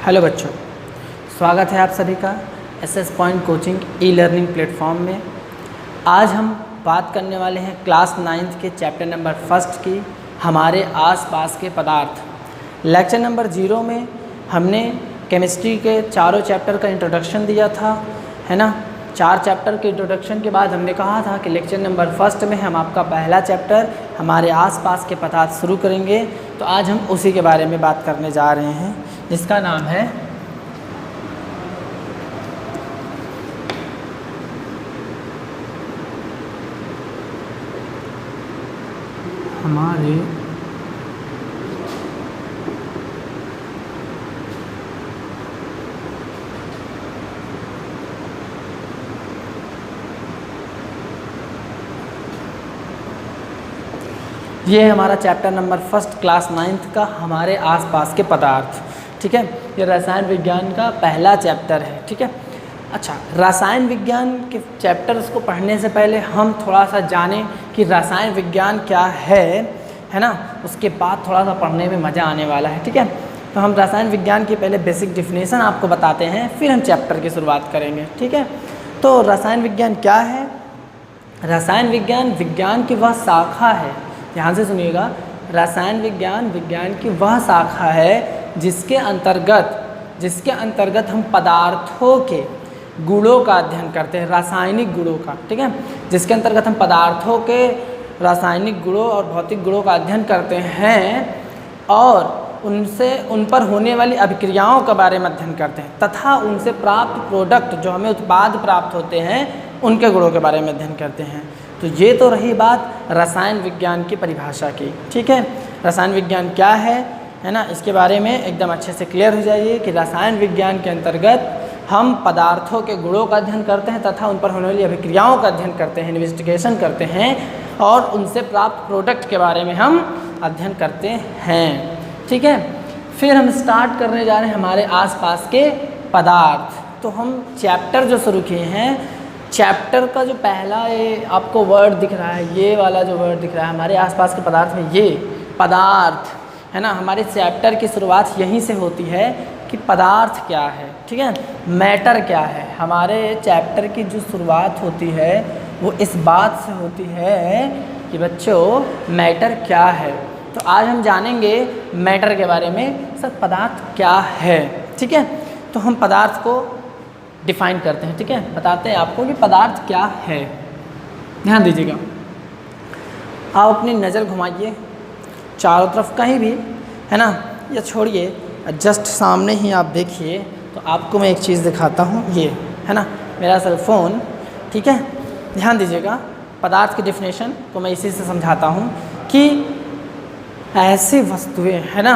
Hello बच्चों, स्वागत है आप सभी का SS point coaching e learning platform में। आज हम बात करने वाले हैं क्लास 9th के चैप्टर नंबर 1 की, हमारे आसपास के पदार्थ। लेक्चर नंबर 0 में हमने केमिस्ट्री के चारों चैप्टर का इंट्रोडक्शन दिया था, है ना। 4 चैप्टर के इंट्रोडक्शन के बाद हमने कहा था कि लेक्चर नंबर 1 में हम आपका पहला चैप्टर हमारे आसपास के पदार्थ शुरू करेंगे। तो आज हम उसी के बारे में बात करने जा रहे हैं, जिसका नाम है हमारे ये है हमारा चैप्टर नंबर 1 क्लास 9th का, हमारे आसपास के पदार्थ। ठीक है, ये रसायन विज्ञान का पहला चैप्टर है। ठीक है, अच्छा, रसायन विज्ञान के चैप्टर्स को पढ़ने से पहले हम थोड़ा सा जानें कि रसायन विज्ञान क्या है ना। उसके बाद थोड़ा सा पढ़ने में मज़ा आने वाला है। ठीक है, तो हम रसायन विज्ञान की पहले बेसिक डिफिनेशन आपको बताते हैं, फिर हम चैप्टर की शुरुआत करेंगे। ठीक है, तो रसायन विज्ञान क्या है? रसायन विज्ञान विज्ञान की वह शाखा है, ध्यान से सुनिएगा, रसायन विज्ञान विज्ञान की वह शाखा है जिसके अंतर्गत हम पदार्थों के गुणों का अध्ययन करते हैं, रासायनिक गुणों का। ठीक है, जिसके अंतर्गत हम पदार्थों के रासायनिक गुणों और भौतिक गुणों का अध्ययन करते हैं और उन पर होने वाली अभिक्रियाओं के बारे में अध्ययन करते हैं तथा उनसे प्राप्त प्रोडक्ट, जो हमें उत्पाद प्राप्त होते हैं, उनके गुणों के बारे में अध्ययन करते हैं। तो ये तो रही बात रसायन विज्ञान की परिभाषा की। ठीक है, रसायन विज्ञान क्या है ना, इसके बारे में एकदम अच्छे से क्लियर हो जाइए कि रसायन विज्ञान के अंतर्गत हम पदार्थों के गुणों का अध्ययन करते हैं तथा उन पर होने वाली अभिक्रियाओं का अध्ययन करते हैं, इन्वेस्टिगेशन करते हैं और उनसे प्राप्त प्रोडक्ट के बारे में हम अध्ययन करते हैं। ठीक है, फिर हम स्टार्ट करने जा रहे हैं हमारे आसपास के पदार्थ। तो हम चैप्टर जो शुरू किए हैं, चैप्टर का जो पहला ये आपको वर्ड दिख रहा है, ये वाला जो वर्ड दिख रहा है हमारे आसपास के पदार्थ में, ये पदार्थ है ना। हमारे चैप्टर की शुरुआत यहीं से होती है कि पदार्थ क्या है। ठीक है, मैटर क्या है। हमारे चैप्टर की जो शुरुआत होती है वो इस बात से होती है कि बच्चों मैटर क्या है। तो आज हम जानेंगे मैटर के बारे में, सर पदार्थ क्या है। ठीक है, तो हम पदार्थ को डिफाइन करते हैं। ठीक है, बताते हैं आपको कि पदार्थ क्या है। ध्यान दीजिएगा, आप अपनी नज़र घुमाइए चारों तरफ कहीं भी, है ना, या छोड़िए, जस्ट सामने ही आप देखिए। तो आपको मैं एक चीज़ दिखाता हूँ, ये है ना मेरा सेल फ़ोन। ठीक है, ध्यान दीजिएगा, पदार्थ की डिफिनेशन को मैं इसी से समझाता हूँ कि ऐसी वस्तुएं, है ना,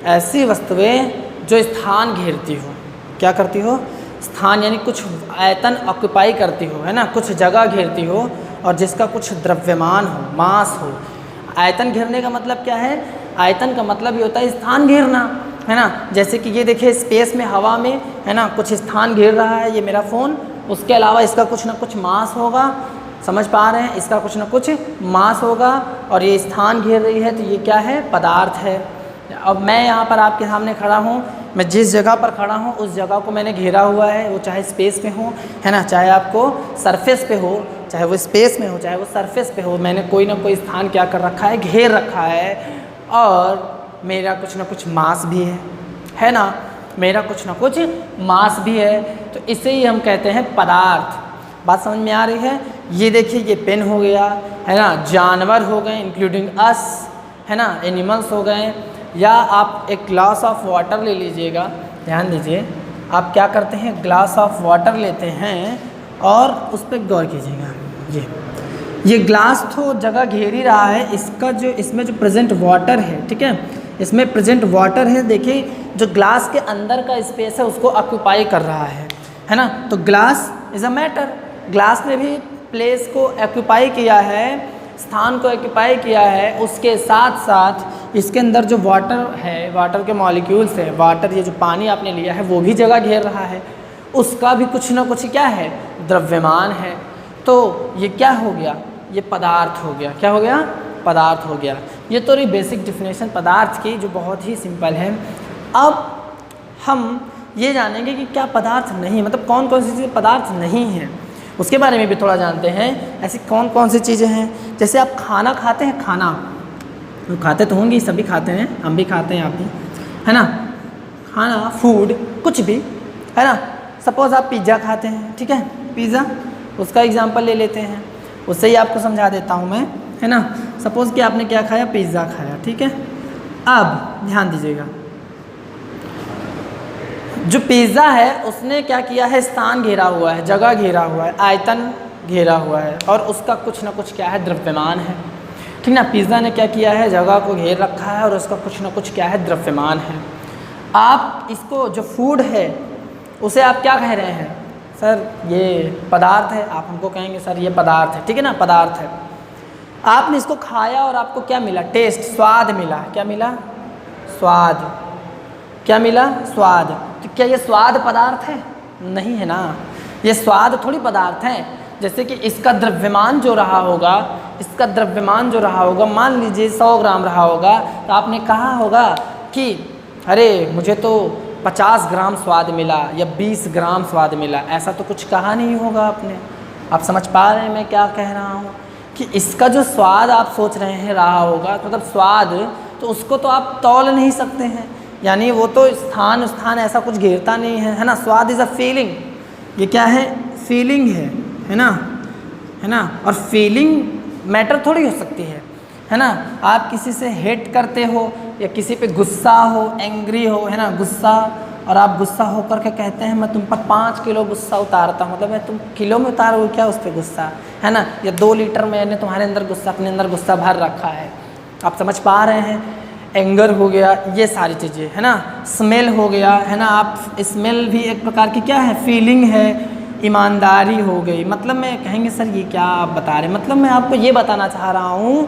ऐसी वस्तुएं जो स्थान घेरती हो, क्या करती हो, स्थान यानी कुछ आयतन ऑक्यूपाई करती हो, है ना, कुछ जगह घेरती हो और जिसका कुछ द्रव्यमान हो, मास हो। आयतन घेरने का मतलब क्या है? आयतन का मतलब ये होता है स्थान घेरना, है ना। जैसे कि ये देखिए, स्पेस में, हवा में, है ना, कुछ स्थान घेर रहा है ये मेरा फ़ोन, उसके अलावा इसका कुछ ना कुछ मास होगा, समझ पा रहे हैं, इसका कुछ ना कुछ मास होगा और ये स्थान घेर रही है, तो ये क्या है? पदार्थ है। अब मैं यहाँ पर आपके सामने खड़ा हूँ, मैं जिस जगह पर खड़ा हूँ उस जगह को मैंने घेरा हुआ है, वो चाहे स्पेस में हो, है ना, चाहे आपको सरफेस पे हो, चाहे वो स्पेस में हो, चाहे वो सरफेस पे हो, मैंने कोई ना कोई स्थान क्या कर रखा है? घेर रखा है। और मेरा कुछ ना कुछ मास भी है ना, मेरा कुछ ना कुछ मास भी है, तो इसे ही हम कहते हैं पदार्थ। बात समझ में आ रही है? ये देखिए, ये पेन हो गया, है ना, जानवर हो गए इंक्लूडिंग अस, है ना, एनिमल्स हो गए, या आप एक ग्लास ऑफ वाटर ले लीजिएगा। ध्यान दीजिए, आप क्या करते हैं, ग्लास ऑफ वाटर लेते हैं और उस पर गौर कीजिएगा। ये ग्लास तो जगह घेर ही रहा है, इसका जो इसमें जो प्रेजेंट वाटर है, ठीक है, इसमें प्रेजेंट वाटर है, देखिए जो ग्लास के अंदर का स्पेस है उसको ऑक्यूपाई कर रहा है ना। तो glass is a matter, glass ने भी प्लेस को ऑक्यूपाई किया है, स्थान को ऑक्यूपाई किया है। उसके साथ साथ इसके अंदर जो वाटर है, वाटर के मॉलिक्यूल्स है, वाटर ये जो पानी आपने लिया है वो भी जगह घेर रहा है, उसका भी कुछ ना कुछ क्या है? द्रव्यमान है। तो ये क्या हो गया? ये पदार्थ हो गया। क्या हो गया? पदार्थ हो गया। ये तो रही बेसिक डिफिनेशन पदार्थ की, जो बहुत ही सिंपल है। अब हम ये जानेंगे कि क्या पदार्थ नहीं, मतलब कौन कौन सी चीज़ें पदार्थ नहीं हैं, उसके बारे में भी थोड़ा जानते हैं। ऐसी कौन कौन सी चीज़ें हैं, जैसे आप खाना खाते हैं, खाना तो खाते तो होंगे, सभी खाते हैं, हम भी खाते हैं, आप भी, है ना। खाना, फूड, कुछ भी, है ना। सपोज़ आप पिज़्ज़ा खाते हैं, ठीक है, पिज़्ज़ा, उसका एग्जांपल ले लेते हैं, उससे ही आपको समझा देता हूँ मैं, है ना। सपोज़ कि आपने क्या खाया, पिज़्ज़ा खाया, ठीक है। अब ध्यान दीजिएगा, जो पिज़्ज़ा है उसने क्या किया है, स्थान घेरा हुआ है, जगह घेरा हुआ है, आयतन घेरा हुआ है, और उसका कुछ ना कुछ क्या है, द्रव्यमान है, ठीक ना। पिज़्ज़ा ने क्या किया है, जगह को घेर रखा है, और उसका कुछ ना कुछ क्या है, द्रव्यमान है। आप इसको जो फूड है उसे आप क्या कह रहे हैं, सर ये पदार्थ है, आप हमको कहेंगे सर ये पदार्थ है, ठीक है ना, पदार्थ है। आपने इसको खाया और आपको क्या मिला, टेस्ट, स्वाद मिला, क्या मिला, स्वाद, क्या मिला, स्वाद। तो क्या ये स्वाद पदार्थ है, नहीं है ना, ये स्वाद थोड़ी पदार्थ है। जैसे कि इसका द्रव्यमान जो रहा होगा, इसका द्रव्यमान जो रहा होगा, मान लीजिए 100 ग्राम रहा होगा, तो आपने कहा होगा कि अरे मुझे तो 50 ग्राम स्वाद मिला या 20 ग्राम स्वाद मिला, ऐसा तो कुछ कहा नहीं होगा आपने। आप समझ पा रहे हैं मैं क्या कह रहा हूँ, कि इसका जो स्वाद आप सोच रहे हैं रहा होगा, मतलब स्वाद, तो उसको तो आप तौल नहीं सकते हैं, यानी वो तो स्थान ऐसा कुछ घेरता नहीं है ना। स्वाद इज़ अ फीलिंग, ये क्या है, फीलिंग है ना, है ना। और फीलिंग मैटर थोड़ी हो सकती है ना। आप किसी से हेट करते हो या किसी पे गुस्सा हो, एंग्री हो, है ना, गुस्सा, और आप गुस्सा होकर के कहते हैं मैं तुम पर 5 किलो गुस्सा उतारता हूँ, मतलब मैं तुम किलो में उतारोगे क्या उस पर गुस्सा, है ना, या 2 लीटर मैंने तुम्हारे अंदर गुस्सा, अपने अंदर गुस्सा भर रखा है। आप समझ पा रहे हैं, एंगर हो गया, ये सारी चीज़ें, है ना। स्मेल हो गया, है ना, आप स्मेल भी एक प्रकार की क्या है, फीलिंग है। ईमानदारी हो गई, मतलब मैं कहेंगे सर ये क्या आप बता रहे हैं, मतलब मैं आपको ये बताना चाह रहा हूँ,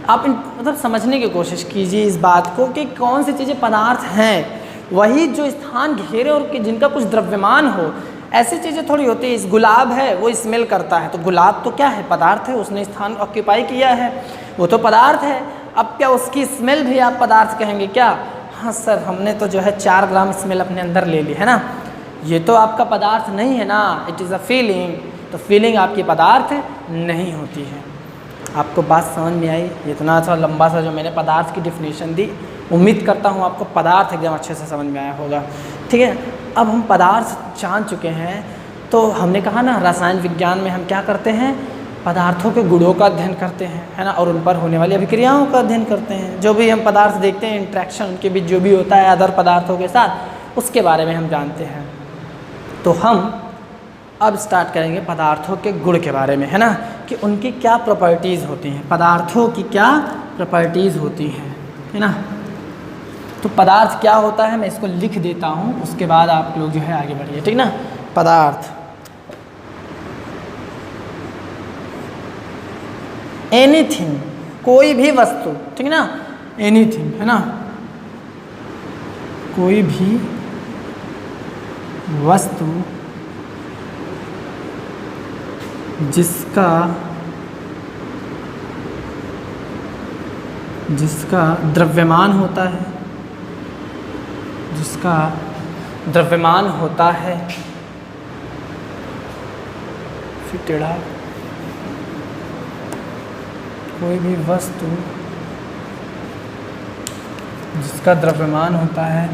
आप मतलब समझने की कोशिश कीजिए इस बात को कि कौन सी चीज़ें पदार्थ हैं, वही जो स्थान घेरे और कि जिनका कुछ द्रव्यमान हो। ऐसी चीज़ें थोड़ी होती है, इस गुलाब है वो स्मेल करता है, तो गुलाब तो क्या है, पदार्थ है, उसने स्थान ऑक्यूपाई किया है, वो तो पदार्थ है। अब क्या उसकी स्मेल भी आप पदार्थ कहेंगे क्या, हाँ सर हमने तो जो है 4 ग्राम स्मेल अपने अंदर ले ली, है ना, ये तो आपका पदार्थ नहीं है ना, इट इज़ अ फीलिंग। तो फीलिंग आपकी पदार्थ नहीं होती है। आपको बात समझ में आई, इतना सा लंबा सा जो मैंने पदार्थ की डिफिनेशन दी, उम्मीद करता हूँ आपको पदार्थ एकदम अच्छे से समझ में आया होगा, ठीक है। अब हम पदार्थ जान चुके हैं, तो हमने कहा ना रसायन विज्ञान में हम क्या करते हैं, पदार्थों के गुणों का अध्ययन करते हैं, है ना, और उन पर होने वाली अभिक्रियाओं का अध्ययन करते हैं। जो भी हम पदार्थ देखते हैं, इंट्रैक्शन उनके बीच जो भी होता है अदर पदार्थों के साथ, उसके बारे में हम जानते हैं। तो हम अब स्टार्ट करेंगे पदार्थों के गुण के बारे में, है ना, कि उनकी क्या प्रॉपर्टीज़ होती हैं, पदार्थों की क्या प्रॉपर्टीज़ होती हैं, है ना। तो पदार्थ क्या होता है मैं इसको लिख देता हूँ, उसके बाद आप लोग जो है आगे बढ़िए, ठीक ना। पदार्थ, एनीथिंग, कोई भी वस्तु, ठीक है ना, एनीथिंग, है ना, कोई भी वस्तु जिसका द्रव्यमान होता है, जिसका द्रव्यमान होता है, फिर टेढ़ा, कोई भी वस्तु जिसका द्रव्यमान होता है,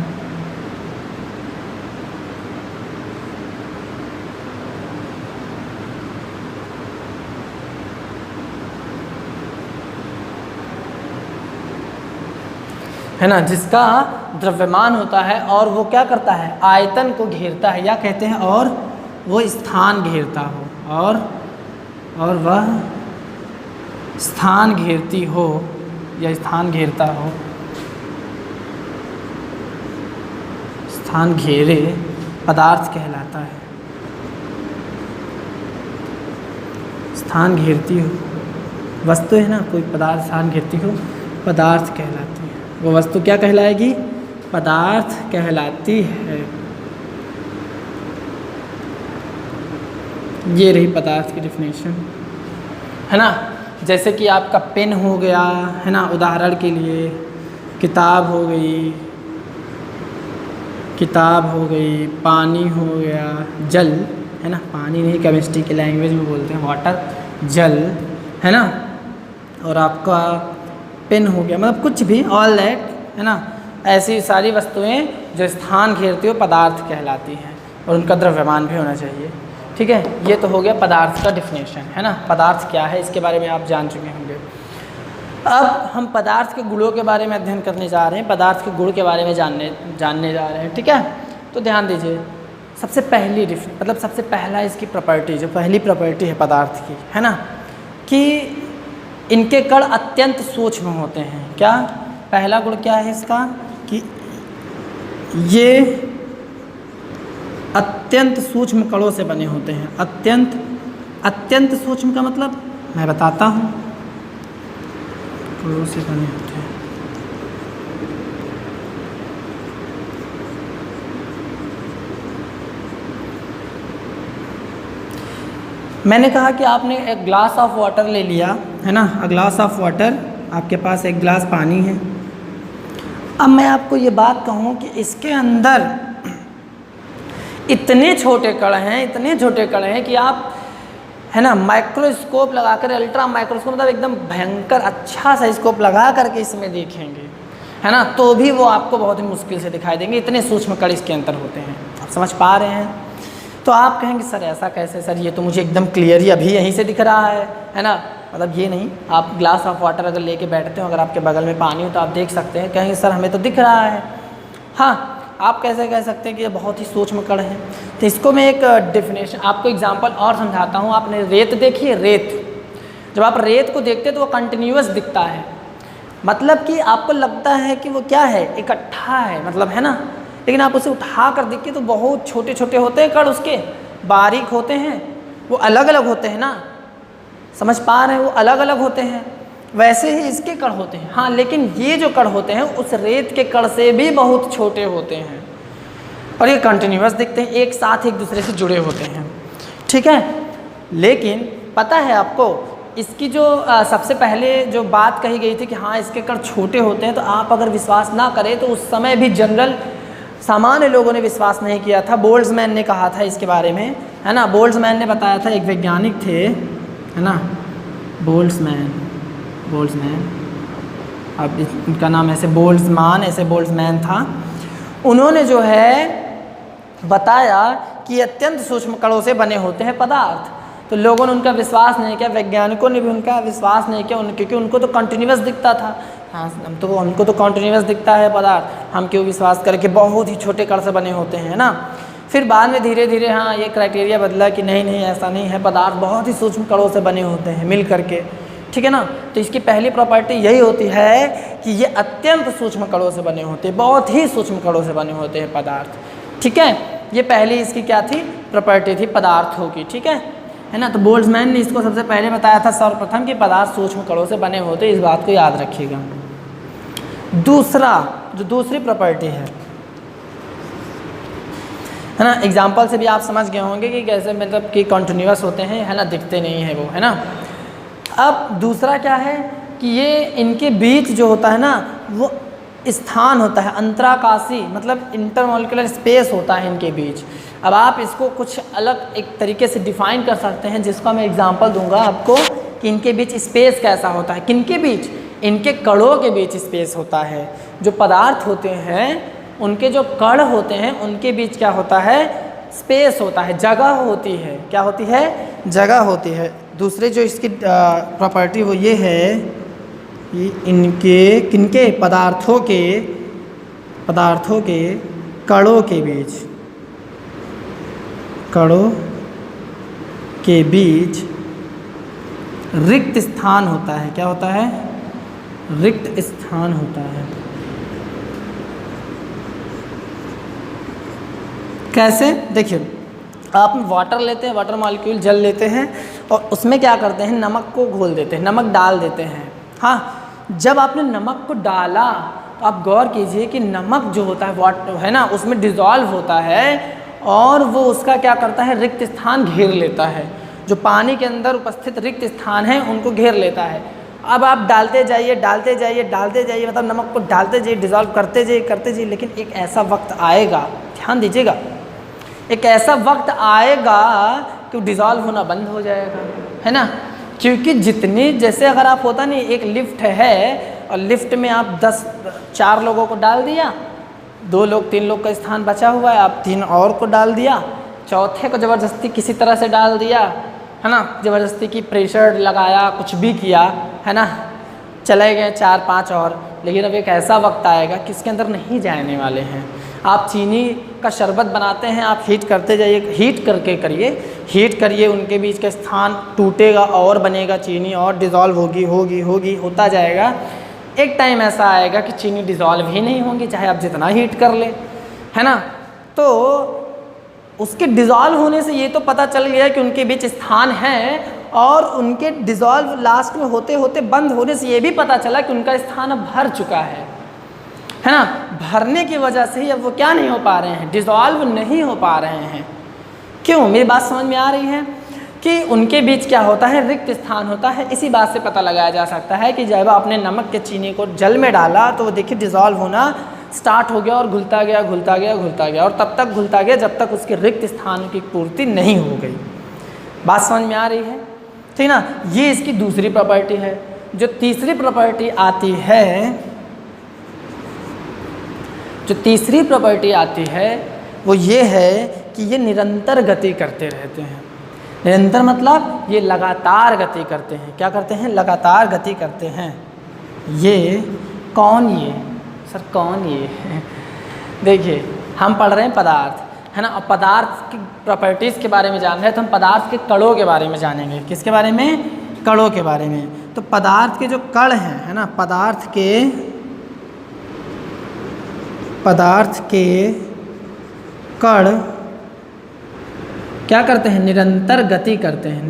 है ना, जिसका द्रव्यमान होता है और वो क्या करता है, आयतन को घेरता है, या कहते हैं और वो स्थान घेरता हो, और वह स्थान घेरती हो या स्थान घेरता हो, स्थान घेरे पदार्थ कहलाता है। स्थान घेरती हो वस्तु, है ना, कोई पदार्थ स्थान घेरती हो, पदार्थ कहलाती है। वो वस्तु क्या कहलाएगी, पदार्थ कहलाती है। ये रही पदार्थ की डिफिनेशन, है ना। जैसे कि आपका पेन हो गया, है ना, उदाहरण के लिए किताब हो गई, किताब हो गई, पानी हो गया, जल है ना, पानी नहीं केमिस्ट्री की लैंग्वेज में बोलते हैं वाटर, जल है ना, और आपका पेन हो गया, मतलब कुछ भी, ऑल दैट है ना, ऐसी सारी वस्तुएं जो स्थान घेरती हो पदार्थ कहलाती हैं और उनका द्रव्यमान भी होना चाहिए। ठीक है, ये तो हो गया पदार्थ का डिफिनेशन है ना, पदार्थ क्या है इसके बारे में आप जान चुके होंगे। अब हम पदार्थ के गुणों के बारे में अध्ययन करने जा रहे हैं, पदार्थ के गुण के बारे में जानने जा रहे हैं। ठीक है, तो ध्यान दीजिए, सबसे पहली मतलब सबसे पहला इसकी प्रॉपर्टी, जो पहली प्रॉपर्टी है पदार्थ की है ना, कि इनके कण अत्यंत सूक्ष्म होते हैं। क्या पहला गुण क्या है इसका, कि ये अत्यंत सूक्ष्म कणों से बने होते हैं। अत्यंत सूक्ष्म का मतलब मैं बताता हूँ, कणों से बने होते हैं। मैंने कहा कि आपने एक ग्लास ऑफ वाटर ले लिया है ना, अ ग्लास ऑफ वाटर, आपके पास एक गिलास पानी है। अब मैं आपको ये बात कहूँ कि इसके अंदर इतने छोटे कण हैं कि आप है ना माइक्रोस्कोप लगाकर, अल्ट्रा माइक्रोस्कोप मतलब एकदम भयंकर अच्छा सा स्कोप लगा करके इसमें देखेंगे है ना, तो भी वो आपको बहुत ही मुश्किल से दिखाई देंगे, इतने सूक्ष्म कण इसके अंदर होते हैं। आप समझ पा रहे हैं? तो आप कहेंगे सर ऐसा कैसे, सर ये तो मुझे एकदम क्लियर ही अभी यहीं से दिख रहा है ना, मतलब ये नहीं, आप ग्लास ऑफ वाटर अगर लेके बैठते हो, अगर आपके बगल में पानी हो तो आप देख सकते हैं, कहेंगे सर हमें तो दिख रहा है। हाँ, आप कैसे कह सकते हैं कि ये बहुत ही सूक्ष्म कण है? तो इसको मैं एक डेफिनेशन, आपको एग्जांपल और समझाता हूँ। आपने रेत देखी है? रेत, जब आप रेत को देखते हैं तो वो कंटिन्यूअस दिखता है, मतलब कि आपको लगता है कि वो क्या है, इकट्ठा है, मतलब है ना, लेकिन आप उसे उठा कर देखिए तो बहुत छोटे छोटे होते हैं कण, उसके बारीक होते हैं, वो अलग अलग होते हैं ना, समझ पा रहे हैं, वो अलग अलग होते हैं। वैसे ही इसके कण होते हैं। हाँ, लेकिन ये जो कण होते हैं उस रेत के कण से भी बहुत छोटे होते हैं और ये कंटिन्यूअस दिखते हैं, एक साथ एक दूसरे से जुड़े होते हैं। ठीक है, लेकिन पता है आपको इसकी जो सबसे पहले जो बात कही गई थी कि हाँ इसके कण छोटे होते हैं, तो आप अगर विश्वास ना करें तो उस समय भी जनरल सामान्य लोगों ने विश्वास नहीं किया था। बोल्ट्जमैन ने कहा था इसके बारे में, है ना, बोल्ट्जमैन ने बताया था, एक वैज्ञानिक थे है ना, बोल्ट्जमैन, अब इनका नाम ऐसे बोल्ट्जमान, ऐसे बोल्ट्जमैन था। उन्होंने जो है बताया कि अत्यंत सूक्ष्म कणों से बने होते हैं पदार्थ, तो लोगों ने उनका विश्वास नहीं किया, वैज्ञानिकों ने भी उनका विश्वास नहीं किया, क्योंकि उनको तो कंटिन्यूअस दिखता था। हाँ, तो उनको तो कंटिन्यूअस दिखता है पदार्थ, हम क्यों विश्वास करें कि बहुत ही छोटे कण से बने होते हैं ना। फिर बाद में धीरे धीरे हाँ ये क्राइटेरिया बदला कि नहीं ऐसा नहीं है, पदार्थ बहुत ही सूक्ष्म कणों से बने होते हैं मिल करके। ठीक है ना, तो इसकी पहली प्रॉपर्टी यही होती है कि ये अत्यंत सूक्ष्म कणों से बने होते हैं, बहुत ही सूक्ष्म कणों से बने होते हैं पदार्थ। ठीक है, ये पहली इसकी क्या थी, प्रॉपर्टी थी पदार्थों की। ठीक है ना, तो बोल्ट्जमैन ने इसको सबसे पहले बताया था सर्वप्रथम कि पदार्थ सूक्ष्म कणों से बने होते, इस बात को याद रखिएगा। दूसरी प्रॉपर्टी है ना, एग्जाम्पल से भी आप समझ गए होंगे कि कैसे, मतलब कि कंटिन्यूअस होते हैं है ना, दिखते नहीं है वो, है ना। अब दूसरा क्या है कि ये इनके बीच जो होता है ना वो स्थान होता है अंतराकाशी, मतलब इंटरमॉलिक्यूलर स्पेस होता है इनके बीच। अब आप इसको कुछ अलग एक तरीके से डिफाइन कर सकते हैं, जिसका मैं एग्जांपल दूंगा आपको कि इनके बीच स्पेस कैसा होता है। किनके बीच? इनके कणों के बीच स्पेस होता है। जो पदार्थ होते हैं उनके जो कण होते हैं उनके बीच क्या होता है, स्पेस होता है, जगह होती है। क्या होती है? जगह होती है। दूसरे जो इसकी प्रॉपर्टी वो ये है कि किनके पदार्थों के कणों के बीच रिक्त स्थान होता है। क्या होता है? रिक्त स्थान होता है। कैसे? देखिए, आप वाटर लेते हैं, वाटर मॉलिक्यूल जल लेते हैं और उसमें क्या करते हैं, नमक को घोल देते हैं, नमक डाल देते हैं। हाँ, जब आपने नमक को डाला तो आप गौर कीजिए कि नमक जो होता है वाटर है ना उसमें डिज़ोल्व होता है और वो उसका क्या करता है, रिक्त स्थान घेर लेता है। जो पानी के अंदर उपस्थित रिक्त स्थान है उनको घेर लेता है। अब आप डालते जाइए डालते जाइए डालते जाइए, मतलब नमक को डालते जाइए, डिज़ोल्व करते जाइए, लेकिन एक ऐसा वक्त आएगा, ध्यान दीजिएगा, एक ऐसा वक्त आएगा कि डिज़ोल्व होना बंद हो जाएगा, है ना। क्योंकि जितनी, जैसे अगर आप होता नहीं, एक लिफ्ट है और लिफ्ट में आप 4 लोगों को डाल दिया, 2 लोग 3 लोग का स्थान बचा हुआ है, आप 3 और को डाल दिया, चौथे को ज़बरदस्ती किसी तरह से डाल दिया, है ना, ज़बरदस्ती की प्रेशर लगाया, कुछ भी किया, है ना, चले गए 4-5 और। लेकिन अब एक ऐसा वक्त आएगा कि इसके अंदर नहीं जाने वाले हैं। आप चीनी का शरबत बनाते हैं, आप हीट करते जाइए, हीट करके करिए, हीट करिए, उनके बीच का स्थान टूटेगा और बनेगा चीनी, और डिज़ोल्व होगी होता जाएगा। एक टाइम ऐसा आएगा कि चीनी डिज़ोल्व ही नहीं होगी, चाहे आप जितना हीट कर लें, है ना। तो उसके डिज़ोल्व होने से ये तो पता चल गया कि उनके बीच स्थान है, और उनके डिज़ोल्व लास्ट में होते होते बंद होने से ये भी पता चला कि उनका स्थान अब भर चुका है ना। भरने की वजह से ही अब वो क्या नहीं हो पा रहे हैं, डिज़ोल्व नहीं हो पा रहे हैं। क्यों, मेरी बात समझ में आ रही है कि उनके बीच क्या होता है, रिक्त स्थान होता है। इसी बात से पता लगाया जा सकता है कि जब आपने नमक के चीनी को जल में डाला तो वो देखिए डिज़ोल्व होना स्टार्ट हो गया और घुलता गया और तब तक घुलता गया जब तक उसके रिक्त स्थान की पूर्ति नहीं हो गई। बात समझ में आ रही है, ठीक ना। ये इसकी दूसरी प्रॉपर्टी है। जो तीसरी प्रॉपर्टी आती है वो ये है कि ये निरंतर गति करते रहते हैं। निरंतर मतलब ये लगातार गति करते हैं। क्या करते हैं, लगातार गति करते हैं। ये कौन, ये सर कौन, ये देखिए हम पढ़ रहे हैं पदार्थ, है ना, और पदार्थ की प्रॉपर्टीज़ के बारे में जान रहे हैं, तो हम पदार्थ के कणों के बारे में जानेंगे। किसके बारे में, कणों के बारे में। तो पदार्थ के जो कण हैं, है ना, पदार्थ के कण क्या करते हैं, निरंतर गति करते हैं,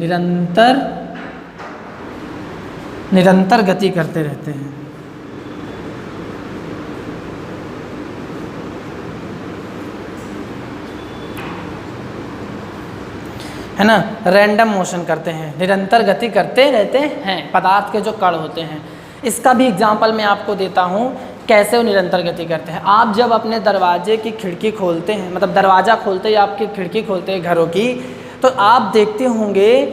निरंतर गति करते रहते हैं। है ना, रैंडम मोशन करते हैं, निरंतर गति करते रहते हैं पदार्थ के जो कण होते हैं। इसका भी एग्जांपल मैं आपको देता हूँ कैसे वो निरंतर गति करते हैं। आप जब अपने दरवाजे की खिड़की खोलते हैं, मतलब दरवाज़ा खोलते या आपकी खिड़की खोलते हैं घरों की, तो आप देखते होंगे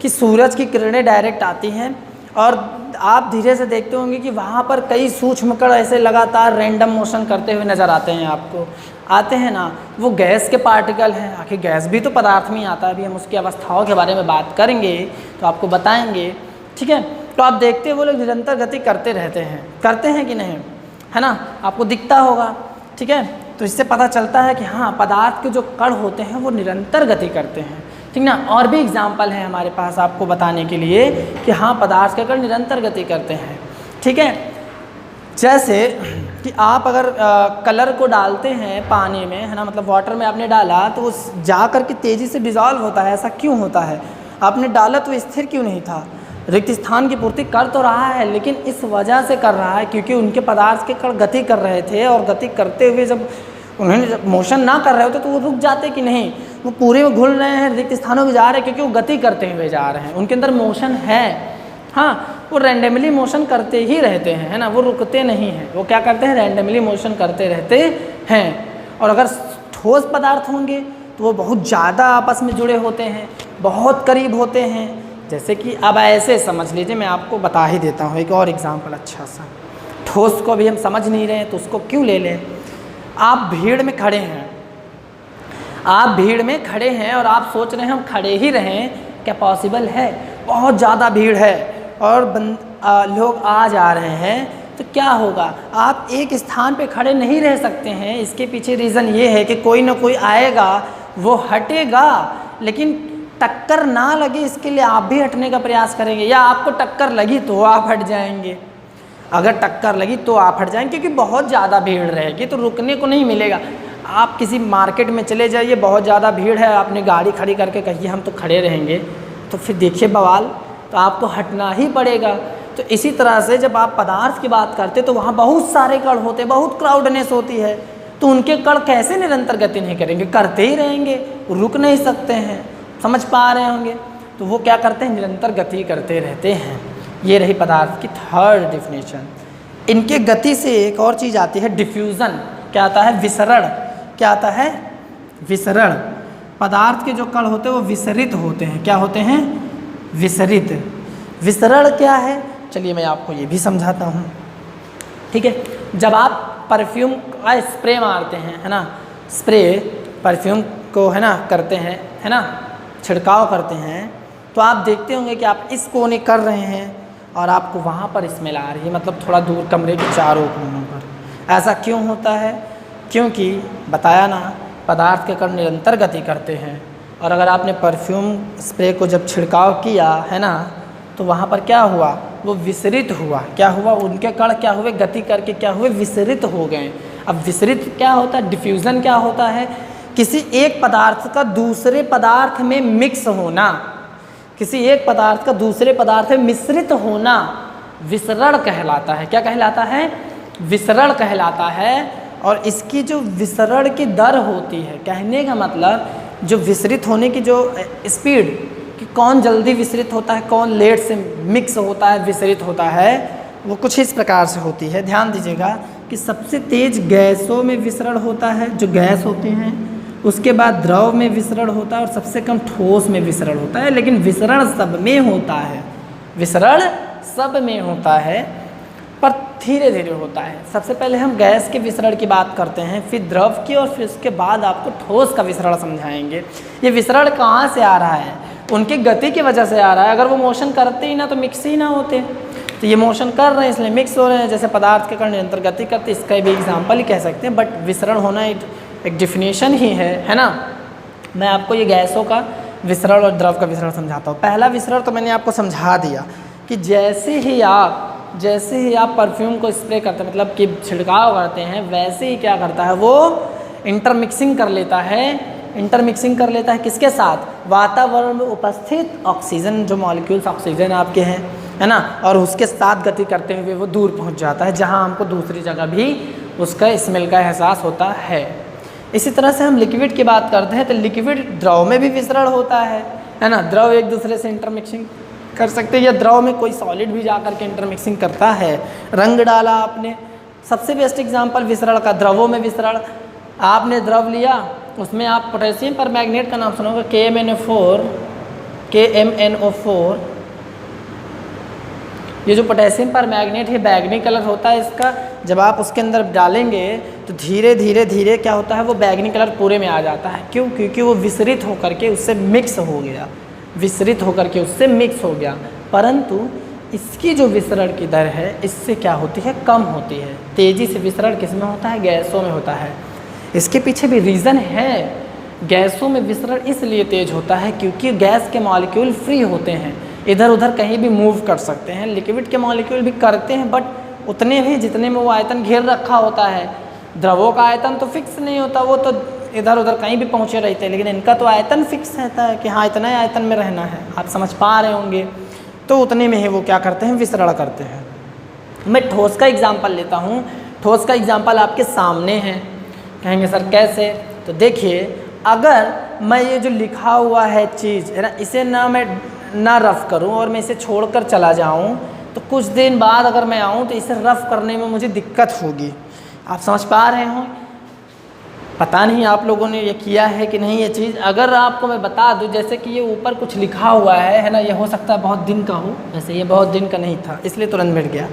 कि सूरज की किरणें डायरेक्ट आती हैं, और आप धीरे से देखते होंगे कि वहाँ पर कई सूक्ष्म कण ऐसे लगातार रैंडम मोशन करते हुए नज़र आते हैं आपको, आते हैं ना। वो गैस के पार्टिकल हैं। आखिर गैस भी तो पदार्थ में ही आता है। अभी हम उसकी अवस्थाओं के बारे में बात करेंगे तो आपको बताएंगे, ठीक है। तो आप देखते हैं वो लोग निरंतर गति करते रहते हैं, करते हैं कि नहीं, है ना, आपको दिखता होगा, ठीक है। तो इससे पता चलता है कि हाँ, पदार्थ के जो कण होते हैं वो निरंतर गति करते हैं, ठीक ना। और भी एग्जाम्पल है हमारे पास आपको बताने के लिए कि हाँ, पदार्थ के कण निरंतर गति करते हैं, ठीक है। जैसे कि आप अगर कलर को डालते हैं पानी में, है ना, मतलब वाटर में आपने डाला तो वो जा कर के तेज़ी से डिज़ोल्व होता है। ऐसा क्यों होता है, आपने डाला तो स्थिर क्यों नहीं था, रिक्त स्थान की पूर्ति कर तो रहा है, लेकिन इस वजह से कर रहा है क्योंकि उनके पदार्थ के कण गति कर रहे थे, और गति करते हुए जब उन्होंने मोशन ना कर रहे होते तो वो रुक जाते कि नहीं, वो पूरे में घुल रहे हैं, रिक्त स्थानों में जा रहे हैं क्योंकि वो गति करते हुए जा रहे हैं, उनके अंदर मोशन है। हाँ, वो रैंडमली मोशन करते ही रहते हैं, है ना, वो रुकते नहीं हैं। वो क्या करते हैं, रैंडमली मोशन करते रहते हैं। और अगर ठोस पदार्थ होंगे तो वो बहुत ज़्यादा आपस में जुड़े होते हैं, बहुत करीब होते हैं। जैसे कि अब ऐसे समझ लीजिए, मैं आपको बता ही देता हूँ एक और एग्जाम्पल अच्छा सा। ठोस को भी हम समझ नहीं रहे हैं तो उसको क्यों ले लें। आप भीड़ में खड़े हैं, और आप सोच रहे हैं हम खड़े ही रहें, क्या पॉसिबल है, बहुत ज़्यादा भीड़ है और लोग आ जा रहे हैं, तो क्या होगा, आप एक स्थान पे खड़े नहीं रह सकते हैं। इसके पीछे रीज़न ये है कि कोई ना कोई आएगा, वो हटेगा, लेकिन टक्कर ना लगे इसके लिए आप भी हटने का प्रयास करेंगे, या आपको टक्कर लगी तो आप हट जाएंगे। अगर टक्कर लगी तो आप हट जाएंगे क्योंकि बहुत ज़्यादा भीड़ रहेगी तो रुकने को नहीं मिलेगा। आप किसी मार्केट में चले जाइए, बहुत ज़्यादा भीड़ है, आपने गाड़ी खड़ी करके कहिए हम तो खड़े रहेंगे, तो फिर देखिए बवाल, तो आपको हटना ही पड़ेगा। तो इसी तरह से जब आप पदार्थ की बात करते तो वहाँ बहुत सारे कण होते, बहुत क्राउडनेस होती है, तो उनके कण कैसे निरंतर गति नहीं करेंगे, करते ही रहेंगे, रुक नहीं सकते हैं। समझ पा रहे होंगे। तो वो क्या करते हैं, निरंतर गति करते रहते हैं, ये रही पदार्थ की थर्ड डिफिनेशन। इनके गति से एक और चीज़ आती है डिफ्यूज़न। क्या आता है? विसरण। क्या आता है? विसरण। पदार्थ के जो कण होते हैं वो विसरित होते हैं। क्या होते हैं? विसरित। विसरण क्या है? चलिए मैं आपको ये भी समझाता हूँ। ठीक है, जब आप परफ्यूम का स्प्रे मारते हैं, है ना, स्प्रे परफ्यूम को, है ना, करते हैं, है ना, छिड़काव करते हैं, तो आप देखते होंगे कि आप इस कोने कर रहे हैं और आपको वहाँ पर स्मेल आ रही है, मतलब थोड़ा दूर कमरे के चारों कोनों पर। ऐसा क्यों होता है? क्योंकि बताया ना, पदार्थ के कण निरंतर गति करते हैं, और अगर आपने परफ्यूम स्प्रे को जब छिड़काव किया, है ना, तो वहाँ पर क्या हुआ? वो विसरित हुआ। क्या हुआ? उनके कण क्या हुए? गति करके क्या हुए? विसरित हो गए। अब विसरित क्या होता है? डिफ्यूज़न क्या होता है? किसी एक पदार्थ का दूसरे पदार्थ में मिक्स होना, किसी एक पदार्थ का दूसरे पदार्थ में मिश्रित होना विसरण कहलाता है। क्या कहलाता है? विसरण कहलाता है। और इसकी जो विसरण की दर होती है, कहने का मतलब जो विसरित होने की जो स्पीड, कि कौन जल्दी विसरित होता है, कौन लेट से मिक्स होता है, विसरित होता है, वो कुछ इस प्रकार से होती है। ध्यान दीजिएगा कि सबसे तेज गैसों में विसरण होता है, जो गैस होते हैं, उसके बाद द्रव में विसरण होता है, और सबसे कम ठोस में विसरण होता है। लेकिन विसरण सब में होता है, विसरण सब में होता है, पर धीरे धीरे होता है। सबसे पहले हम गैस के विसरण की बात करते हैं, फिर द्रव की, और फिर उसके बाद आपको ठोस का विसरण समझाएंगे। ये विसरण कहाँ से आ रहा है? उनकी गति की वजह से आ रहा है। अगर वो मोशन करते ही ना तो मिक्स ही ना होते, तो ये मोशन कर रहे हैं इसलिए मिक्स हो रहे हैं। जैसे पदार्थ के कण निरंतर गति करते, इसका भी एग्जाम्पल ही कह सकते हैं। बट विसरण होना एक डिफिनेशन ही है ना। मैं आपको ये गैसों का विसरण और द्रव का विसरण समझाता हूँ। पहला विसरण तो मैंने आपको समझा दिया कि जैसे ही आप परफ्यूम को स्प्रे करते हैं, मतलब कि छिड़काव करते हैं, वैसे ही क्या करता है? वो इंटरमिक्सिंग कर लेता है। इंटरमिक्सिंग कर लेता है किसके साथ? वातावरण में उपस्थित ऑक्सीजन, जो मॉलिक्यूल्स ऑक्सीजन आपके हैं, है ना, और उसके साथ गति करते हुए वो दूर पहुंच जाता है, जहां हमको दूसरी जगह भी उसका स्मेल का एहसास होता है। इसी तरह से हम लिक्विड की बात करते हैं, तो लिक्विड द्रव में भी विसरण होता है ना। द्रव एक दूसरे से इंटरमिक्सिंग कर सकते हैं, या द्रव में कोई सॉलिड भी जा करके इंटरमिक्सिंग करता है। रंग डाला आपने, सबसे बेस्ट एग्जाम्पल विसरण का, द्रवों में विसरण। आपने द्रव लिया, उसमें आप पोटेशियम पर मैग्नेट का नाम सुनोगे, KMnO4। ये जो पोटेशियम पर मैग्नेट है, बैगनी कलर होता है इसका। जब आप उसके अंदर डालेंगे तो धीरे धीरे क्या होता है? वो बैगनी कलर पूरे में आ जाता है। क्यों? क्योंकि वो विसरित होकर के उससे मिक्स हो गया, विसरित होकर के उससे मिक्स हो गया। परंतु इसकी जो विसरण की दर है, इससे क्या होती है? कम होती है। तेज़ी से विसरण किस में होता है? गैसों में होता है। इसके पीछे भी रीज़न है। गैसों में विसरण इसलिए तेज होता है क्योंकि गैस के मॉलिक्यूल फ्री होते हैं, इधर उधर कहीं भी मूव कर सकते हैं। लिक्विड के मॉलिक्यूल भी करते हैं, बट उतने भी जितने में वो आयतन घेर रखा होता है। द्रवों का आयतन तो फिक्स नहीं होता, वो तो इधर उधर कहीं भी पहुँचे रहते हैं, लेकिन इनका तो आयतन फिक्स रहता है कि हाँ इतना ही आयतन में रहना है। आप समझ पा रहे होंगे। तो उतने में ही वो क्या करते हैं? विसरण करते हैं। मैं ठोस का एग्जाम्पल लेता हूँ। ठोस का एग्जाम्पल आपके सामने है। कहेंगे सर कैसे? तो देखिए, अगर मैं ये जो लिखा हुआ है चीज़ है ना, इसे ना रफ़ करूं और मैं इसे छोड़कर चला जाऊं, तो कुछ दिन बाद अगर मैं आऊं तो इसे रफ़ करने में मुझे दिक्कत होगी। आप समझ पा रहे हो? पता नहीं आप लोगों ने ये किया है कि नहीं ये चीज़। अगर आपको मैं बता दूं, जैसे कि ये ऊपर कुछ लिखा हुआ है ना, ये हो सकता है बहुत दिन का हो, वैसे ये बहुत दिन का नहीं था इसलिए तुरंत मिट गया।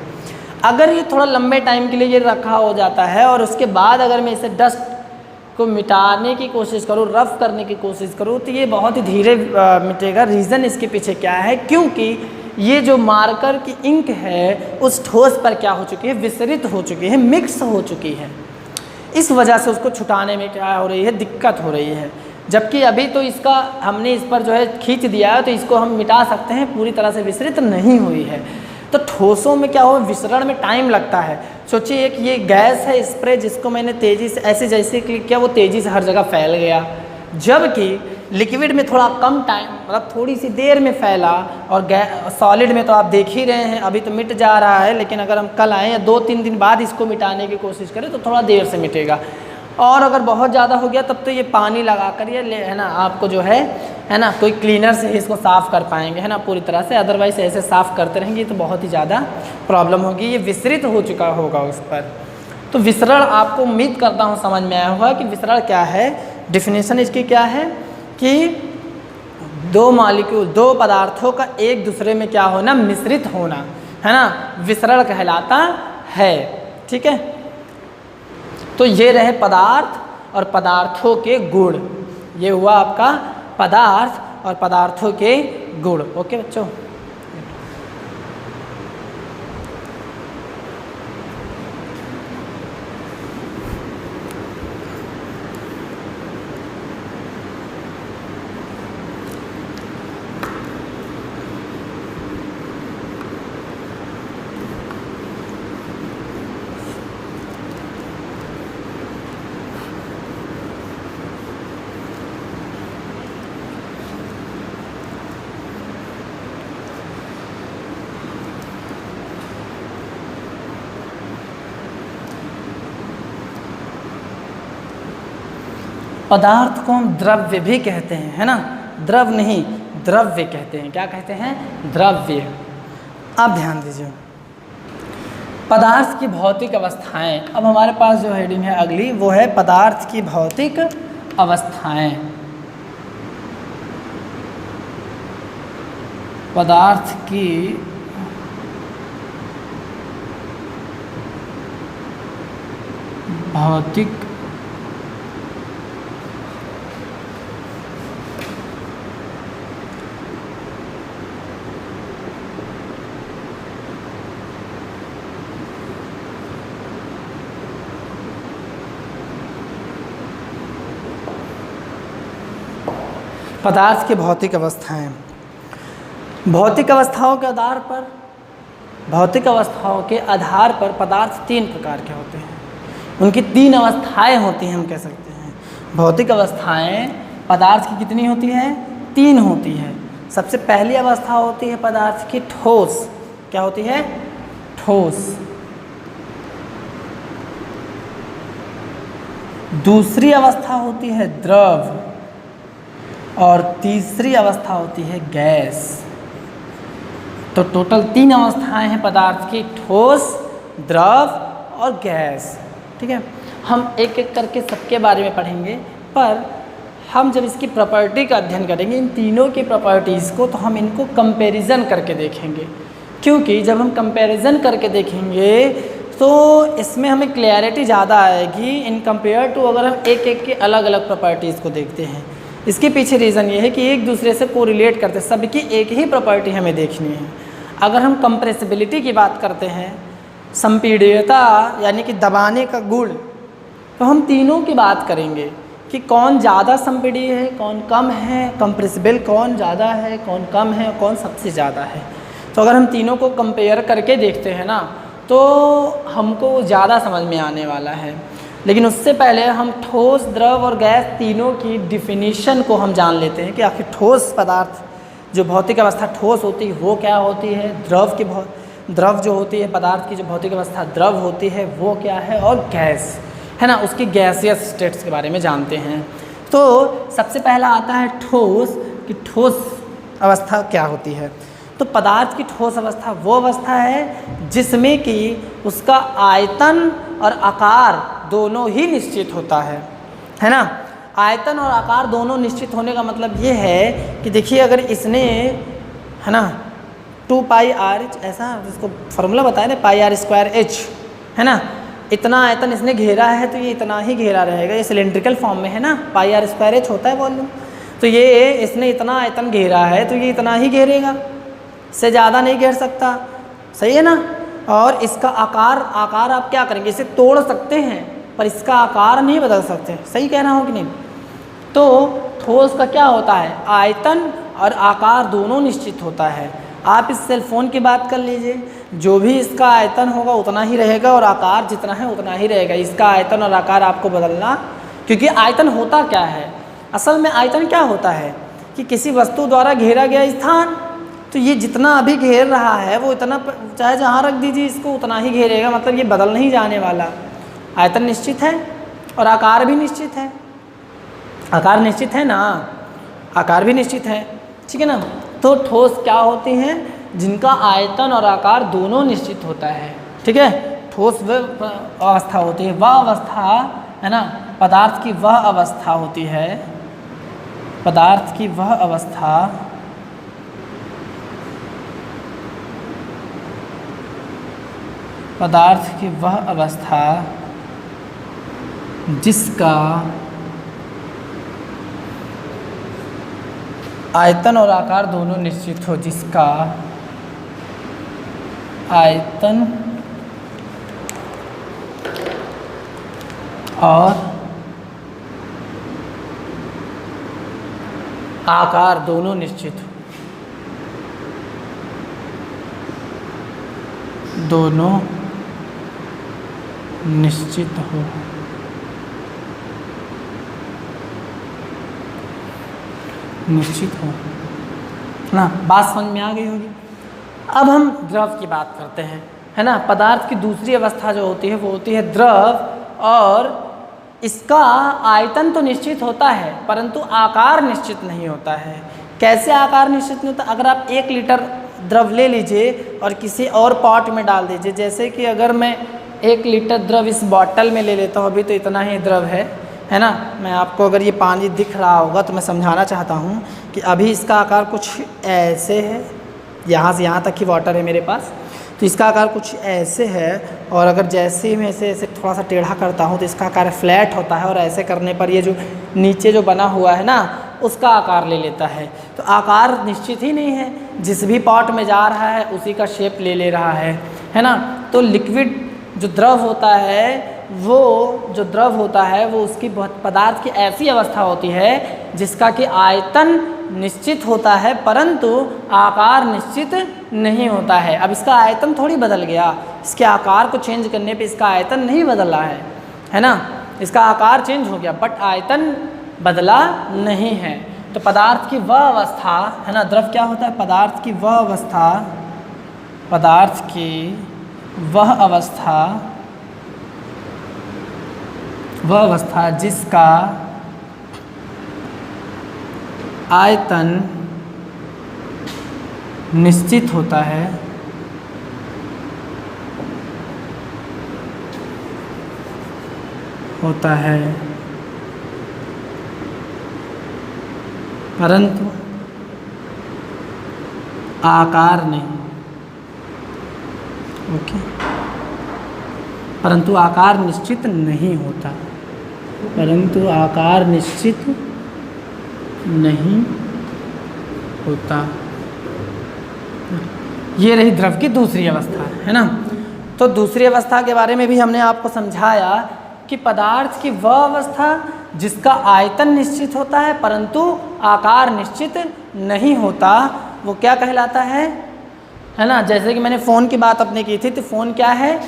अगर ये थोड़ा लंबे टाइम के लिए ये रखा हो जाता है और उसके बाद अगर मैं इसे डस्ट को मिटाने की कोशिश करूँ, रफ़ करने की कोशिश करूँ, तो ये बहुत ही धीरे मिटेगा। रीज़न इसके पीछे क्या है? क्योंकि ये जो मार्कर की इंक है उस ठोस पर क्या हो चुकी है? विसरित हो चुकी है, मिक्स हो चुकी है। इस वजह से उसको छुटाने में क्या हो रही है? दिक्कत हो रही है। जबकि अभी तो इसका हमने इस पर जो है खींच दिया है, तो इसको हम मिटा सकते हैं, पूरी तरह से विसरित नहीं हुई है। तो ठोसों में क्या हो? विसरण में टाइम लगता है। सोचिए एक ये गैस है स्प्रे, जिसको मैंने तेज़ी से ऐसे जैसे क्लिक किया, वो तेज़ी से हर जगह फैल गया। जबकि लिक्विड में थोड़ा कम टाइम, मतलब थोड़ी सी देर में फैला, और सॉलिड में तो आप देख ही रहे हैं अभी तो मिट जा रहा है, लेकिन अगर हम कल आएँ या 2-3 दिन बाद इसको मिटाने की कोशिश करें तो थोड़ा देर से मिटेगा। और अगर बहुत ज़्यादा हो गया तब तो ये पानी लगा कर ये है ना आपको जो है है ना, कोई क्लीनर से ही इसको साफ़ कर पाएंगे, है ना, पूरी तरह से। अदरवाइज ऐसे साफ़ करते रहेंगे तो बहुत ही ज़्यादा प्रॉब्लम होगी, ये विसरित हो चुका होगा उस पर। तो विसरण आपको उम्मीद करता हूँ समझ में आया होगा कि विसरण क्या है। डिफिनेशन इसकी क्या है कि दो मॉलिक्यूल, दो पदार्थों का एक दूसरे में क्या होना, मिश्रित होना, है ना, विसरण कहलाता है। ठीक है, तो ये रहे पदार्थ और पदार्थों के गुण। ये हुआ आपका पदार्थ और पदार्थों के गुण। ओके बच्चों, पदार्थ को हम द्रव्य भी कहते हैं, है ना, द्रव नहीं द्रव्य कहते हैं। क्या कहते हैं, द्रव्य। अब ध्यान दीजिए, पदार्थ की भौतिक अवस्थाएं। अब हमारे पास जो हेडिंग है अगली, वो है पदार्थ की भौतिक अवस्थाएं। पदार्थ की भौतिक पदार्थ की भौतिक अवस्थाएं। भौतिक अवस्थाओं के आधार पर, भौतिक अवस्थाओं के आधार पर पदार्थ तीन प्रकार के होते हैं। उनकी तीन अवस्थाएं होती हैं, हम कह सकते हैं। भौतिक अवस्थाएं पदार्थ की कितनी होती हैं, तीन होती है। सबसे पहली अवस्था होती है पदार्थ की ठोस। क्या होती है, ठोस। दूसरी अवस्था होती है द्रव और तीसरी अवस्था होती है गैस। तो टोटल तीन अवस्थाएं हैं पदार्थ की, ठोस, द्रव और गैस। ठीक है, हम एक एक करके सबके बारे में पढ़ेंगे, पर हम जब इसकी प्रॉपर्टी का अध्ययन करेंगे, इन तीनों की प्रॉपर्टीज़ को, तो हम इनको कंपैरिजन करके देखेंगे। क्योंकि जब हम कंपैरिजन करके देखेंगे तो इसमें हमें क्लैरिटी ज़्यादा आएगी इन कंपेयर टू अगर हम एक एक के अलग अलग प्रॉपर्टीज़ को देखते हैं। इसके पीछे रीज़न ये है कि एक दूसरे से कोरिलेट करते, सबकी एक ही प्रॉपर्टी हमें देखनी है। अगर हम कंप्रेसिबिलिटी की बात करते हैं, संपीड्यता यानी कि दबाने का गुण, तो हम तीनों की बात करेंगे कि कौन ज़्यादा संपीड्य है, कौन कम है, कंप्रेसिबल कौन ज़्यादा है, कौन कम है, कौन सबसे ज़्यादा है। तो अगर हम तीनों को कंपेयर करके देखते हैं ना, तो हमको ज़्यादा समझ में आने वाला है। लेकिन उससे पहले हम ठोस, द्रव और गैस तीनों की डिफिनीशन को हम जान लेते हैं कि आखिर ठोस पदार्थ, जो भौतिक अवस्था ठोस होती है वो क्या होती है, द्रव जो होती है पदार्थ की जो भौतिक अवस्था द्रव होती है वो क्या है, और गैस, है ना, उसकी गैसियस स्टेट्स के बारे में जानते हैं। तो सबसे पहला आता है ठोस, कि ठोस अवस्था क्या होती है। तो पदार्थ की ठोस अवस्था वो अवस्था है जिसमें कि उसका आयतन और आकार दोनों ही निश्चित होता है ना। आयतन और आकार दोनों निश्चित होने का मतलब ये है कि देखिए, अगर इसने, है ना, 2πr, ऐसा इसको फार्मूला बताया ना, πr²h, है ना, इतना आयतन इसने घेरा है तो ये इतना ही घेरा रहेगा। ये सिलेंड्रिकल फॉर्म में है ना, πr²h होता है वॉल्यूम। तो ये इसने इतना आयतन घेरा है तो ये इतना ही घेरेगा, से ज़्यादा नहीं घेर सकता, सही है ना। और इसका आकार आप क्या करेंगे, इसे तोड़ सकते हैं पर इसका आकार नहीं बदल सकते, सही कह रहा हूँ कि नहीं। तो ठोस का क्या होता है, आयतन और आकार दोनों निश्चित होता है। आप इस सेल फोन की बात कर लीजिए, जो भी इसका आयतन होगा उतना ही रहेगा और आकार जितना है उतना ही रहेगा। इसका आयतन और आकार आपको बदलना, क्योंकि आयतन होता क्या है, असल में आयतन क्या होता है कि किसी वस्तु द्वारा घेरा गया स्थान, तो ये जितना अभी घेर रहा है वो इतना, चाहे जहाँ रख दीजिए इसको उतना ही घेरेगा, मतलब ये बदल नहीं जाने वाला। आयतन निश्चित है और आकार भी निश्चित है, आकार निश्चित है ना। आकार भी निश्चित है, ठीक है ना। तो ठोस क्या होती हैं, जिनका आयतन और आकार दोनों निश्चित होता है, ठीक है। ठोस वह अवस्था होती है, वह अवस्था है ना, पदार्थ की वह अवस्था होती है, पदार्थ की वह अवस्था जिसका आयतन और आकार दोनों निश्चित हो, जिसका आयतन और आकार दोनों निश्चित हो, दोनों निश्चित हो। निश्चित हो ना, बात समझ में आ गई होगी। अब हम द्रव की बात करते हैं, है ना। पदार्थ की दूसरी अवस्था जो होती है वो होती है द्रव, और इसका आयतन तो निश्चित होता है परंतु आकार निश्चित नहीं होता है। कैसे आकार निश्चित नहीं होता, अगर आप 1 लीटर द्रव ले लीजिए और किसी और पॉट में डाल दीजिए, जैसे कि अगर मैं 1 लीटर द्रव इस बॉटल में ले लेता हूँ, अभी तो इतना ही द्रव है ना। मैं आपको अगर ये पानी दिख रहा होगा तो मैं समझाना चाहता हूँ कि अभी इसका आकार कुछ ऐसे है, यहाँ से यहाँ तक ही वाटर है मेरे पास, तो इसका आकार कुछ ऐसे है, और अगर जैसे ही मैं ऐसे थोड़ा सा टेढ़ा करता हूँ तो इसका आकार फ्लैट होता है, और ऐसे करने पर ये जो नीचे जो बना हुआ है ना उसका आकार ले लेता है। तो आकार निश्चित ही नहीं है, जिस भी पॉट में जा रहा है उसी का शेप ले रहा है ना। तो लिक्विड जो द्रव होता है वो उसकी पदार्थ की ऐसी अवस्था होती है जिसका कि आयतन निश्चित होता है परंतु आकार निश्चित नहीं होता है। अब इसका आयतन थोड़ी बदल गया, इसके आकार को चेंज करने पे इसका आयतन नहीं बदला है ना। इसका आकार चेंज हो गया बट आयतन बदला नहीं है। तो पदार्थ की वह अवस्था है ना, द्रव क्या होता है, पदार्थ की वह अवस्था जिसका आयतन निश्चित होता है परंतु आकार नहीं। ओके, परंतु आकार निश्चित नहीं होता, परंतु आकार निश्चित नहीं होता। ये रही द्रव की दूसरी अवस्था, है ना। तो दूसरी अवस्था के बारे में भी हमने आपको समझाया कि पदार्थ की वह अवस्था जिसका आयतन निश्चित होता है परंतु आकार निश्चित नहीं होता, वो क्या कहलाता है ना। जैसे कि मैंने फ़ोन की बात अपने की थी, तो फ़ोन क्या है,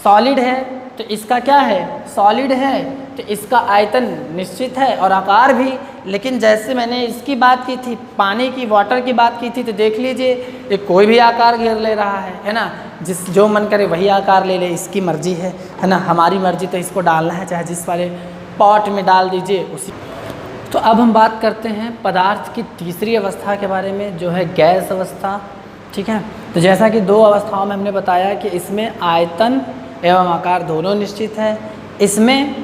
सॉलिड है, तो इसका क्या है, सॉलिड है, तो इसका आयतन निश्चित है और आकार भी। लेकिन जैसे मैंने इसकी बात की थी, पानी की, वाटर की बात की थी, तो देख लीजिए ये कोई भी आकार घेर ले रहा है ना। जो मन करे वही आकार ले ले, इसकी मर्जी है ना। हमारी मर्जी तो इसको डालना है, चाहे जिस वाले पॉट में डाल दीजिए उसी। तो अब हम बात करते हैं पदार्थ की तीसरी अवस्था के बारे में, जो है गैस अवस्था, ठीक है। तो जैसा कि 2 अवस्थाओं में हमने बताया कि इसमें आयतन एवं आकार दोनों निश्चित है, इसमें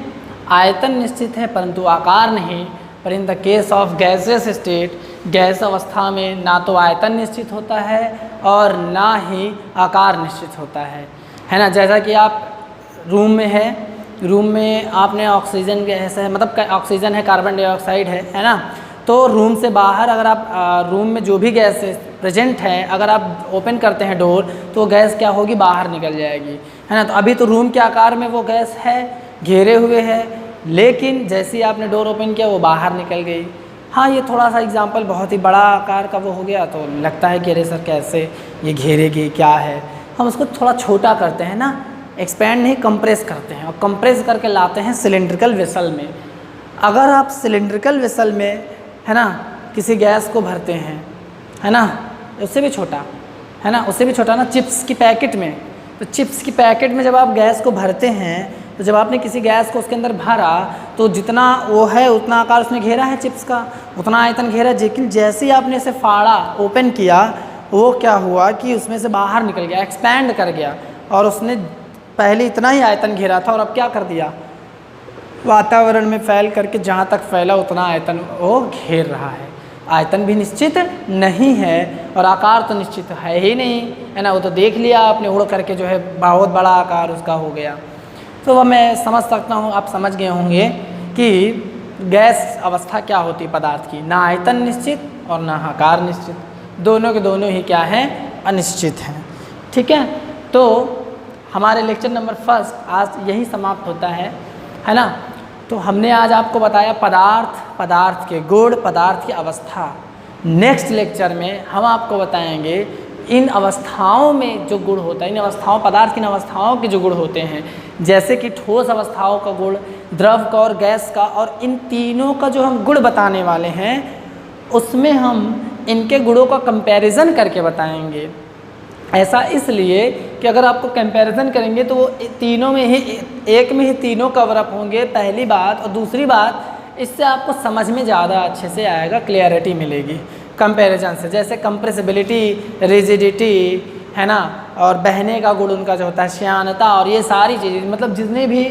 आयतन निश्चित है परंतु आकार नहीं। पर in the case of gaseous state, gas अवस्था में ना तो आयतन निश्चित होता है और ना ही आकार निश्चित होता है ना। जैसा कि आप रूम में है, रूम में आपने ऑक्सीजन गैस है, मतलब ऑक्सीजन है, कार्बन डाइऑक्साइड है ना। तो रूम से बाहर अगर आप रूम में जो भी गैस प्रेजेंट है, अगर आप ओपन करते हैं डोर, तो गैस क्या होगी, बाहर निकल जाएगी, है ना। तो अभी तो रूम के आकार में वो गैस है, घेरे हुए है, लेकिन जैसे ही आपने डोर ओपन किया वो बाहर निकल गई। हाँ, ये थोड़ा सा एग्जांपल बहुत ही बड़ा आकार का वो हो गया, तो लगता है कि अरे सर कैसे ये घेरेगी, क्या है। हम उसको थोड़ा छोटा करते हैं ना, एक्सपैंड नहीं, कंप्रेस करते हैं, और कंप्रेस करके लाते हैं सिलेंड्रिकल वेसल में। अगर आप सिलेंड्रिकल वेसल में, है ना, किसी गैस को भरते हैं, है ना, उससे भी छोटा, है ना, उससे भी छोटा ना, चिप्स की पैकेट में, तो चिप्स की पैकेट में जब आप गैस को भरते हैं तो जब आपने किसी गैस को उसके अंदर भरा तो जितना वो है उतना आकार उसने घेरा है चिप्स का, उतना आयतन घेरा, लेकिन जैसे ही आपने इसे फाड़ा, ओपन किया, वो क्या हुआ कि उसमें से बाहर निकल गया, एक्सपैंड कर गया, और उसने पहले इतना ही आयतन घेरा था और अब क्या कर दिया, वातावरण में फैल करके जहाँ तक फैला उतना आयतन वो घेर रहा है। आयतन भी निश्चित नहीं है और आकार तो निश्चित है ही नहीं, है ना। वो तो देख लिया आपने, उड़ करके जो है बहुत बड़ा आकार उसका हो गया। तो वह मैं समझ सकता हूँ, आप समझ गए होंगे कि गैस अवस्था क्या होती है पदार्थ की, ना आयतन निश्चित और ना आकार निश्चित, दोनों के दोनों ही क्या हैं, अनिश्चित हैं। ठीक है, तो हमारे लेक्चर नंबर 1 आज यही समाप्त होता है ना। तो हमने आज आपको बताया पदार्थ, पदार्थ के गुण, पदार्थ की अवस्था। नेक्स्ट लेक्चर में हम आपको बताएंगे इन अवस्थाओं में जो गुण होता है, इन अवस्थाओं, पदार्थ की इन अवस्थाओं के जो गुण होते हैं, जैसे कि ठोस अवस्थाओं का गुण, द्रव का और गैस का, और इन तीनों का जो हम गुण बताने वाले हैं उसमें हम इनके गुणों का कंपैरिजन करके बताएंगे। ऐसा इसलिए कि अगर आपको कंपैरिजन करेंगे तो वो तीनों में ही, एक में ही तीनों कवर अप होंगे, पहली बात। और दूसरी बात, इससे आपको समझ में ज़्यादा अच्छे से आएगा, क्लियरिटी मिलेगी कंपैरिजन से। जैसे कंप्रेसिबिलिटी, रिजिडिटी, है ना, और बहने का गुण उनका जो होता है, श्यानता, और ये सारी चीज़ें, मतलब जितने भी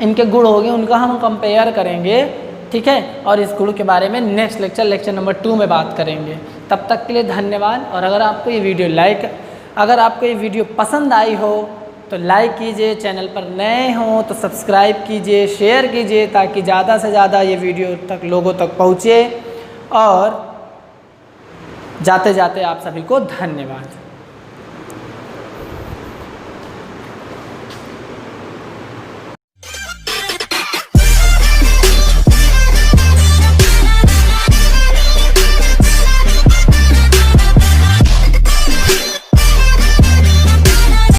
इनके गुण होंगे उनका हम कंपेयर करेंगे। ठीक है, और इस गुण के बारे में नेक्स्ट लेक्चर नंबर 2 में बात करेंगे। तब तक के लिए धन्यवाद। और अगर आपको ये वीडियो पसंद आई हो तो लाइक कीजिए, चैनल पर नए हों तो सब्सक्राइब कीजिए, शेयर कीजिए, ताकि ज़्यादा से ज़्यादा ये वीडियो तक लोगों तक पहुँचे। और जाते जाते आप सभी को धन्यवाद।